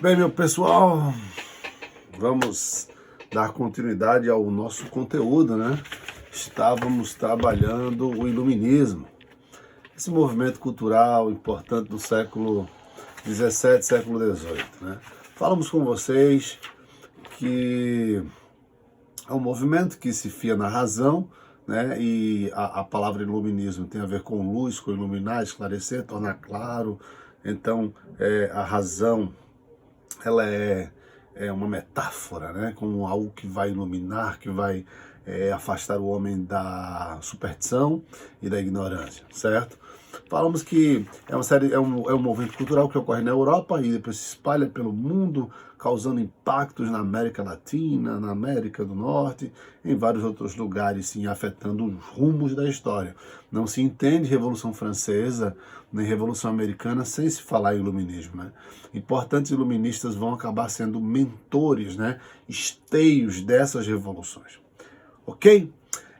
Bem, meu pessoal, vamos dar continuidade ao nosso conteúdo, né? Estávamos trabalhando o iluminismo, esse movimento cultural importante do século XVII, século XVIII, né? Falamos com vocês que é um movimento que se fia na razão, né? E a palavra iluminismo tem a ver com luz, com iluminar, esclarecer, tornar claro. Então, a razão ela é uma metáfora, né? Como algo que vai iluminar, que vai afastar o homem da superstição e da ignorância, certo? Falamos que é um movimento cultural que ocorre na Europa e depois se espalha pelo mundo, causando impactos na América Latina, na América do Norte, em vários outros lugares, sim, afetando os rumos da história. Não se entende Revolução Francesa nem Revolução Americana sem se falar em iluminismo, né? Importantes iluministas vão acabar sendo mentores, né? Esteios dessas revoluções. Ok?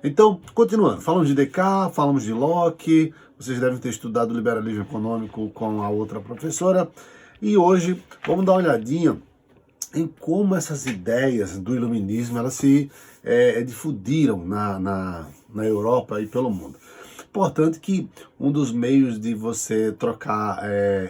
Então, continuando, falamos de Descartes, falamos de Locke, vocês devem ter estudado liberalismo econômico com a outra professora, e hoje vamos dar uma olhadinha em como essas ideias do iluminismo elas se difundiram na Europa e pelo mundo. Importante que um dos meios de você trocar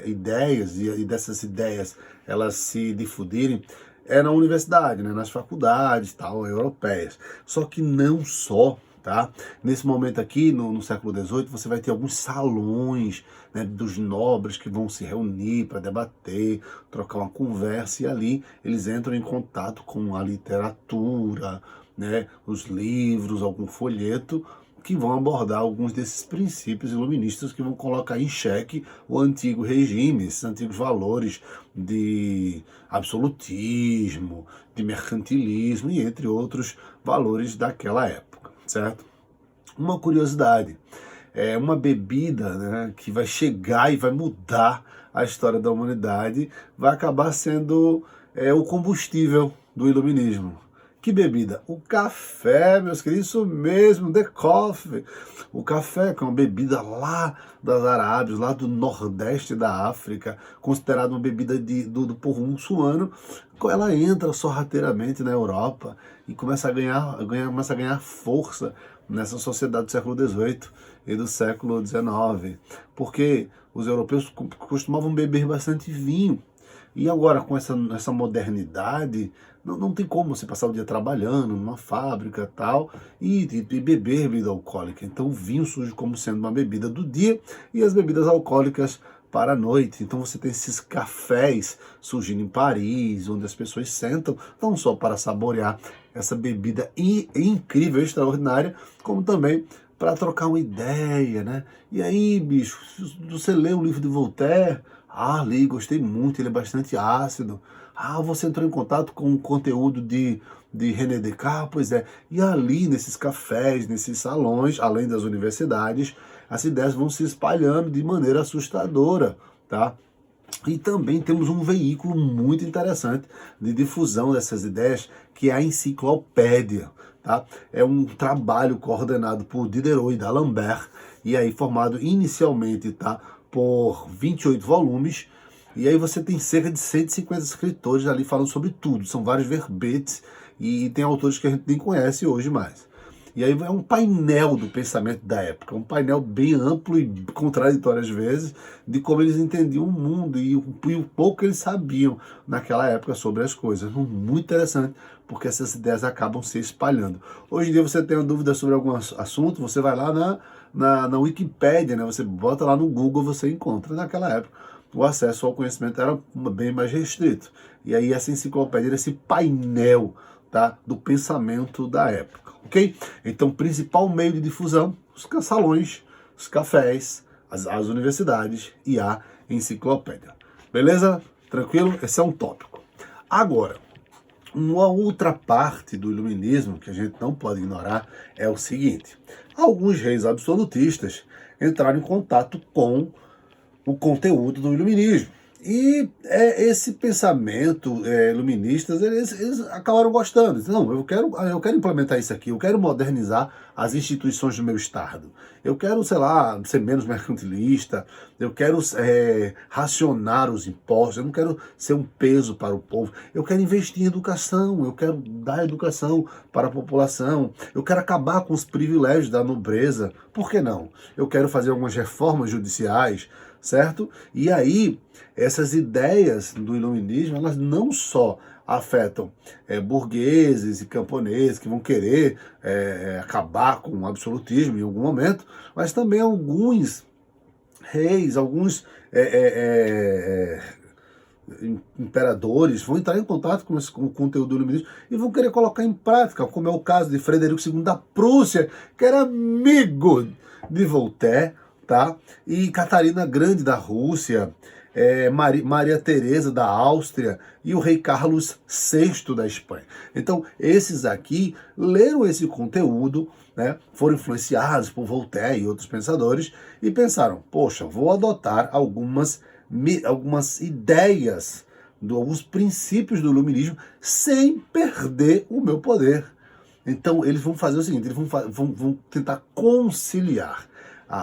ideias e dessas ideias elas se difundirem é na universidade, né, nas faculdades tal, europeias. Só que não só, tá? Nesse momento aqui, no século XVIII, você vai ter alguns salões, né, dos nobres que vão se reunir para debater, trocar uma conversa, e ali eles entram em contato com a literatura, né, os livros, algum folheto, que vão abordar alguns desses princípios iluministas que vão colocar em xeque o antigo regime, esses antigos valores de absolutismo, de mercantilismo e entre outros valores daquela época, certo? Uma curiosidade, uma bebida, né, que vai chegar e vai mudar a história da humanidade, vai acabar sendo o combustível do iluminismo. Que bebida? O café, meus queridos, isso mesmo, the coffee. O café, que é uma bebida lá das Arábias, lá do nordeste da África, considerada uma bebida do povo muçulmano, ela entra sorrateiramente na Europa e começa a ganhar força nessa sociedade do século XVIII e do século XIX, porque os europeus costumavam beber bastante vinho. E agora, com essa modernidade, não tem como você passar o dia trabalhando numa fábrica e tal, e beber bebida alcoólica. Então o vinho surge como sendo uma bebida do dia e as bebidas alcoólicas para a noite. Então você tem esses cafés surgindo em Paris, onde as pessoas sentam, não só para saborear essa bebida incrível, extraordinária, como também para trocar uma ideia, né? E aí, bicho, você lê o livro de Voltaire? Ah, li, gostei muito, ele é bastante ácido. Ah, você entrou em contato com o conteúdo de René Descartes? Pois é. E ali, nesses cafés, nesses salões, além das universidades, as ideias vão se espalhando de maneira assustadora, tá? E também temos um veículo muito interessante de difusão dessas ideias, que é a enciclopédia. Tá? É um trabalho coordenado por Diderot e d'Alembert, e aí formado inicialmente, tá, por 28 volumes, e aí você tem cerca de 150 escritores ali falando sobre tudo, são vários verbetes, e tem autores que a gente nem conhece hoje mais. E aí é um painel do pensamento da época, um painel bem amplo e contraditório às vezes, de como eles entendiam o mundo e o pouco que eles sabiam naquela época sobre as coisas. Muito interessante, porque essas ideias acabam se espalhando. Hoje em dia você tem uma dúvida sobre algum assunto, você vai lá na Wikipédia, né? Você bota lá no Google, você encontra. Naquela época, o acesso ao conhecimento era bem mais restrito. E aí essa enciclopédia, esse painel, tá, do pensamento da época, ok? Então, principal meio de difusão, os salões, os cafés, as universidades e a enciclopédia. Beleza? Tranquilo? Esse é um tópico. Agora, uma outra parte do iluminismo que a gente não pode ignorar é o seguinte: alguns reis absolutistas entraram em contato com o conteúdo do iluminismo. E esse pensamento iluministas, eles acabaram gostando. Não, eu quero implementar isso aqui, eu quero modernizar as instituições do meu Estado. Eu quero, sei lá, ser menos mercantilista, eu quero racionar os impostos, eu não quero ser um peso para o povo. Eu quero investir em educação, eu quero dar educação para a população, eu quero acabar com os privilégios da nobreza. Por que não? Eu quero fazer algumas reformas judiciais, certo? E aí, essas ideias do iluminismo, elas não só afetam burgueses e camponeses que vão querer acabar com o absolutismo em algum momento, mas também alguns reis, alguns imperadores vão entrar em contato com o conteúdo do iluminismo e vão querer colocar em prática, como é o caso de Frederico II da Prússia, que era amigo de Voltaire, tá? E Catarina Grande da Rússia, Maria Teresa da Áustria e o rei Carlos VI da Espanha. Então, esses aqui leram esse conteúdo, né, foram influenciados por Voltaire e outros pensadores e pensaram, poxa, vou adotar algumas ideias, alguns princípios do iluminismo sem perder o meu poder. Então, eles vão fazer o seguinte, eles vão tentar conciliar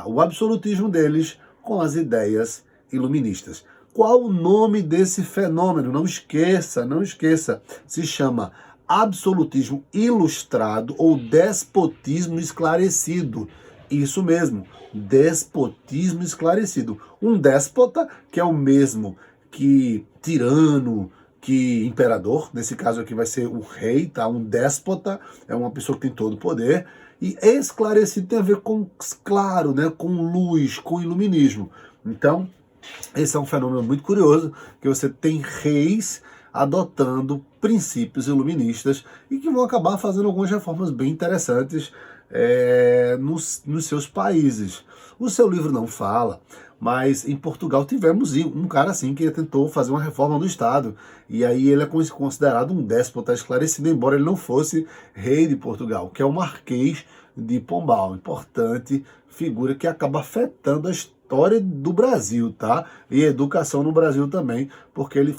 o absolutismo deles com as ideias iluministas. Qual o nome desse fenômeno? Não esqueça, se chama absolutismo ilustrado ou despotismo esclarecido. Isso mesmo, despotismo esclarecido. Um déspota, que é o mesmo que tirano, que imperador, nesse caso aqui vai ser o rei, tá? Um déspota é uma pessoa que tem todo o poder, e esclarecido tem a ver com claro, né? Com luz, com iluminismo. Então, esse é um fenômeno muito curioso, que você tem reis adotando princípios iluministas e que vão acabar fazendo algumas reformas bem interessantes nos seus países. O seu livro não fala, mas em Portugal tivemos um cara assim que tentou fazer uma reforma do Estado, e aí ele é considerado um déspota esclarecido, embora ele não fosse rei de Portugal, que é o Marquês de Pombal, importante figura que acaba afetando a história do Brasil, tá? E a educação no Brasil também, porque ele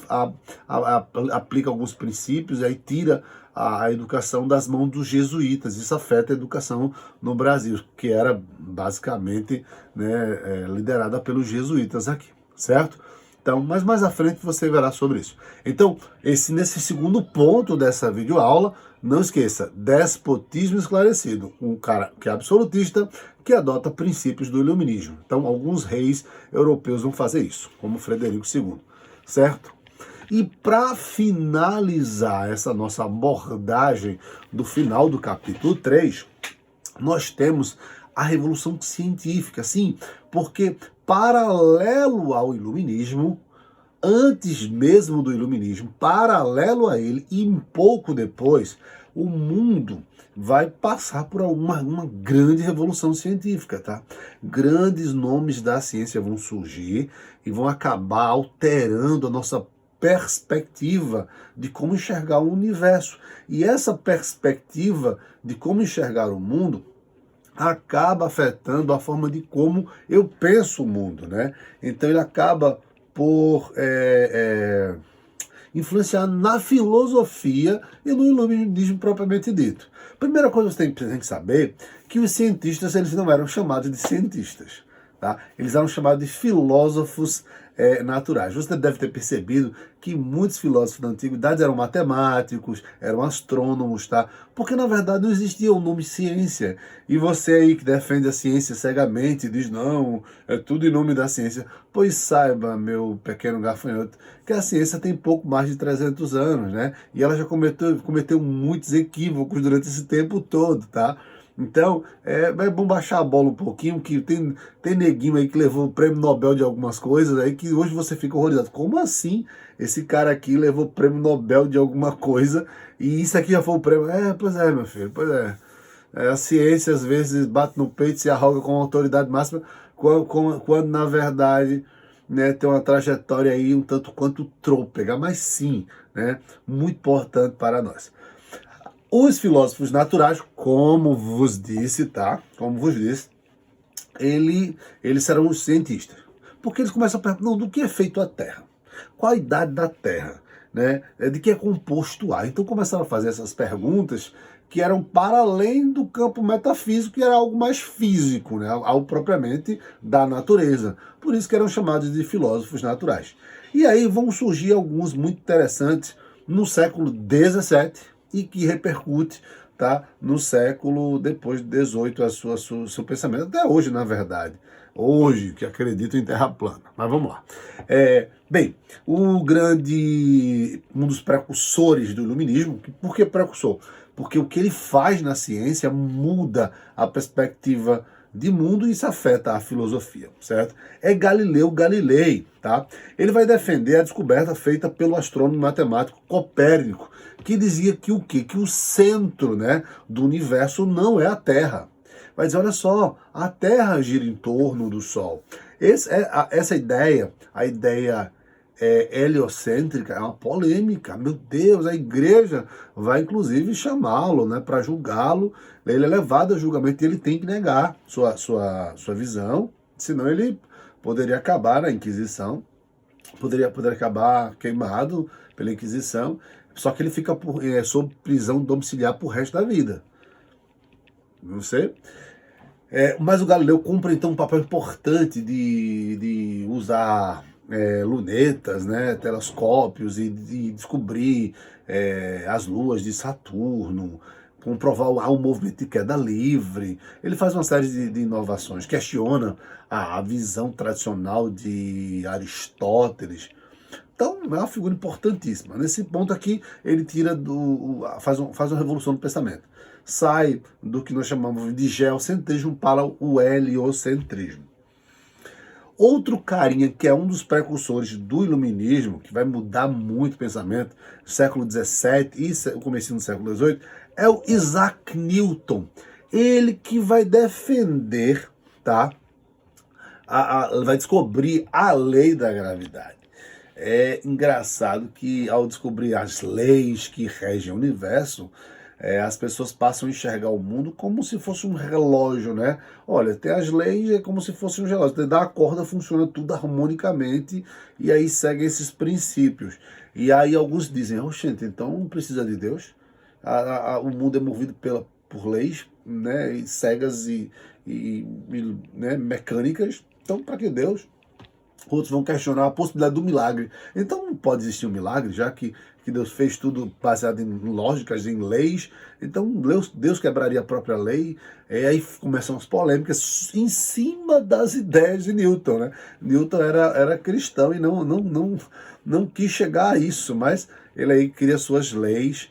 aplica alguns princípios e aí tira a educação das mãos dos jesuítas. Isso afeta a educação no Brasil, que era basicamente, né, liderada pelos jesuítas aqui, certo? Então, mas mais à frente você verá sobre isso. Então, nesse segundo ponto dessa videoaula, não esqueça, despotismo esclarecido, um cara que é absolutista, que adota princípios do iluminismo. Então, alguns reis europeus vão fazer isso, como Frederico II, certo? E para finalizar essa nossa abordagem do final do capítulo 3, nós temos a Revolução Científica, sim, porque paralelo ao iluminismo, antes mesmo do iluminismo, paralelo a ele e um pouco depois, o mundo vai passar por uma grande revolução científica, tá? Grandes nomes da ciência vão surgir e vão acabar alterando a nossa perspectiva de como enxergar o universo. E essa perspectiva de como enxergar o mundo acaba afetando a forma de como eu penso o mundo, né? Então ele acaba por influenciar na filosofia e no iluminismo propriamente dito. Primeira coisa que você tem que saber que os cientistas eles não eram chamados de cientistas, tá? Eles eram chamados de filósofos naturais. Você deve ter percebido que muitos filósofos da antiguidade eram matemáticos, eram astrônomos, tá? Porque na verdade não existia o nome ciência. E você aí que defende a ciência cegamente diz, não, é tudo em nome da ciência. Pois saiba, meu pequeno gafanhoto, que a ciência tem pouco mais de 300 anos, né? E ela já cometeu muitos equívocos durante esse tempo todo, tá? Então, é bom baixar a bola um pouquinho, que tem neguinho aí que levou o prêmio Nobel de algumas coisas aí, que hoje você fica horrorizado. Como assim esse cara aqui levou o prêmio Nobel de alguma coisa e isso aqui já foi o prêmio? Pois é, meu filho, pois é. A ciência às vezes bate no peito e se arroga com autoridade máxima, quando na verdade, né, tem uma trajetória aí um tanto quanto trôpega, mas sim, né, muito importante para nós. Os filósofos naturais, como vos disse, tá? Como vos disse, eles serão os cientistas. Porque eles começam a perguntar, não, do que é feito a Terra? Qual a idade da Terra? Né? De que é composto o ar? Então começaram a fazer essas perguntas que eram para além do campo metafísico, que era algo mais físico, né? Algo propriamente da natureza. Por isso que eram chamados de filósofos naturais. E aí vão surgir alguns muito interessantes no século XVII e que repercute, tá, no século depois de XVIII, seu pensamento, até hoje, na verdade. Hoje, que acredito em terra plana. Mas vamos lá. Bem, um dos precursores do iluminismo, por que precursor? Porque o que ele faz na ciência muda a perspectiva de mundo e isso afeta a filosofia, certo? É Galileu Galilei, tá? Ele vai defender a descoberta feita pelo astrônomo matemático Copérnico, que dizia que o quê? Que o centro, né, do universo não é a Terra. Mas olha só, a Terra gira em torno do Sol. Essa ideia, a ideia heliocêntrica, é uma polêmica. Meu Deus, a igreja vai inclusive chamá-lo, né, para julgá-lo. Ele é levado a julgamento e ele tem que negar sua visão, senão ele poderia acabar na Inquisição, poderia acabar queimado pela Inquisição, só que ele fica sob prisão domiciliar por resto da vida. Não sei. Mas o Galileu cumpre então um papel importante de usar lunetas, né, telescópios e de descobrir as luas de Saturno, comprovar o movimento de queda livre. Ele faz uma série de inovações, questiona a visão tradicional de Aristóteles. Então é uma figura importantíssima. Nesse ponto aqui ele faz uma revolução no pensamento. Sai do que nós chamamos de geocentrismo para o heliocentrismo. Outro carinha que é um dos precursores do iluminismo, que vai mudar muito o pensamento, século XVII e o começo do século XVIII, é o Isaac Newton. Ele que vai defender, tá? Vai descobrir a lei da gravidade. É engraçado que ao descobrir as leis que regem o universo, as pessoas passam a enxergar o mundo como se fosse um relógio, né? Olha, tem as leis, é como se fosse um relógio. Você dá a corda, funciona tudo harmonicamente e aí segue esses princípios. E aí alguns dizem, gente, então não precisa de Deus? O mundo é movido por leis, né, cegas e né, mecânicas, então para que Deus? Outros vão questionar a possibilidade do milagre. Então não pode existir um milagre, já que Deus fez tudo baseado em lógicas, em leis. Então Deus quebraria a própria lei. E aí começam as polêmicas em cima das ideias de Newton, né? Newton era cristão e não quis chegar a isso, mas ele aí cria suas leis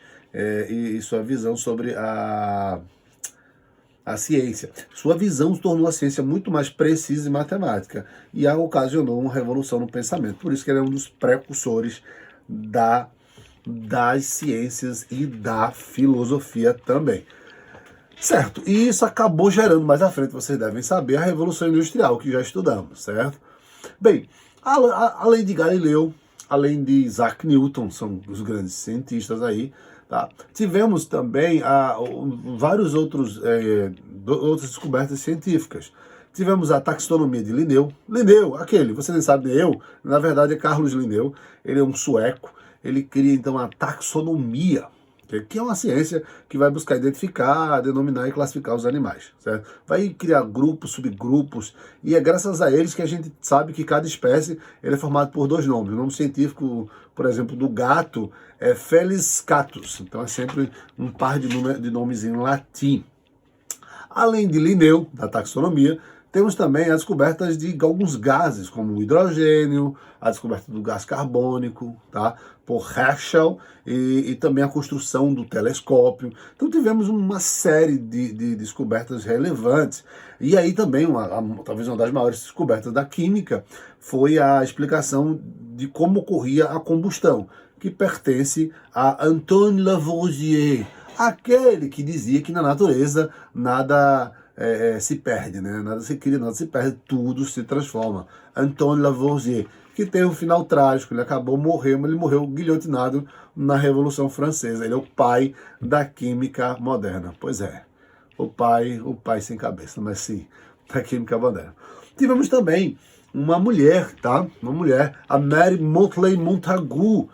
e sua visão sobre a ciência. Sua visão tornou a ciência muito mais precisa e matemática e ocasionou uma revolução no pensamento. Por isso que ele é um dos precursores das ciências e da filosofia também. Certo, e isso acabou gerando, mais à frente vocês devem saber, a Revolução Industrial, que já estudamos, certo? Bem, além de Galileu, além de Isaac Newton, são os grandes cientistas aí, tá? Tivemos também vários outras descobertas científicas. Tivemos a taxonomia de Linneu. Linneu, você nem sabe nem eu, na verdade é Carlos Linneu, ele é um sueco, ele cria então a taxonomia, que é uma ciência que vai buscar identificar, denominar e classificar os animais, certo? Vai criar grupos, subgrupos, e é graças a eles que a gente sabe que cada espécie ele é formado por dois nomes. O nome científico, por exemplo, do gato é Felis catus, então é sempre um par de nomes em latim. Além de Linneu, da taxonomia, temos também as descobertas de alguns gases, como o hidrogênio, a descoberta do gás carbônico, tá? Por Herschel, e também a construção do telescópio. Então tivemos uma série de descobertas relevantes. E aí também, talvez uma das maiores descobertas da química, foi a explicação de como ocorria a combustão, que pertence a Antoine Lavoisier, aquele que dizia que na natureza nada se perde, né? Nada se cria, nada se perde, tudo se transforma. Antoine Lavoisier, que tem um final trágico, ele morreu, mas ele morreu guilhotinado na Revolução Francesa. Ele é o pai da química moderna. Pois é, o pai sem cabeça, mas sim, da química moderna. Tivemos também uma mulher, tá? Uma mulher, a Mary Motley Montagu,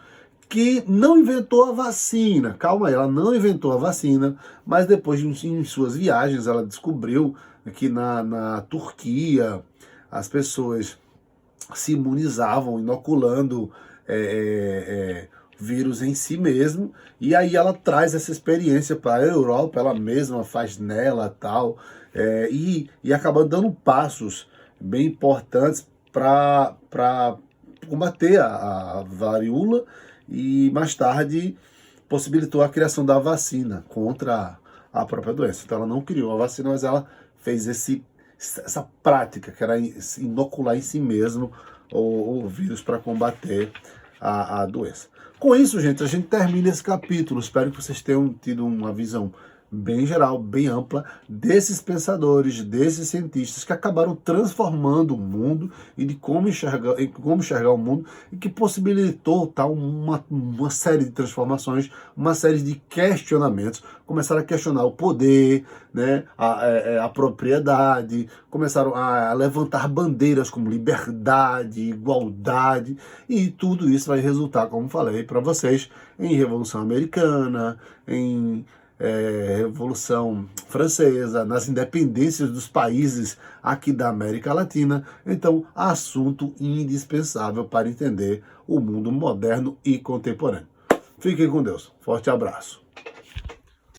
que não inventou a vacina. Calma aí, ela não inventou a vacina, mas depois em suas viagens ela descobriu que na Turquia as pessoas se imunizavam inoculando vírus em si mesmo, e aí ela traz essa experiência para a Europa, ela mesma faz nela tal, e acaba dando passos bem importantes para combater a varíola, e mais tarde possibilitou a criação da vacina contra a própria doença. Então ela não criou a vacina, mas ela fez essa prática, que era inocular em si mesmo o vírus para combater a doença. Com isso, gente, a gente termina esse capítulo. Espero que vocês tenham tido uma visão bem geral, bem ampla, desses pensadores, desses cientistas que acabaram transformando o mundo e de como enxergar o mundo, e que possibilitou uma série de transformações, uma série de questionamentos. Começaram a questionar o poder, né, a propriedade, começaram a levantar bandeiras como liberdade, igualdade, e tudo isso vai resultar, como falei para vocês, em Revolução Americana, em Revolução Francesa, nas independências dos países aqui da América Latina. Então, assunto indispensável para entender o mundo moderno e contemporâneo. Fiquem com Deus. Forte abraço.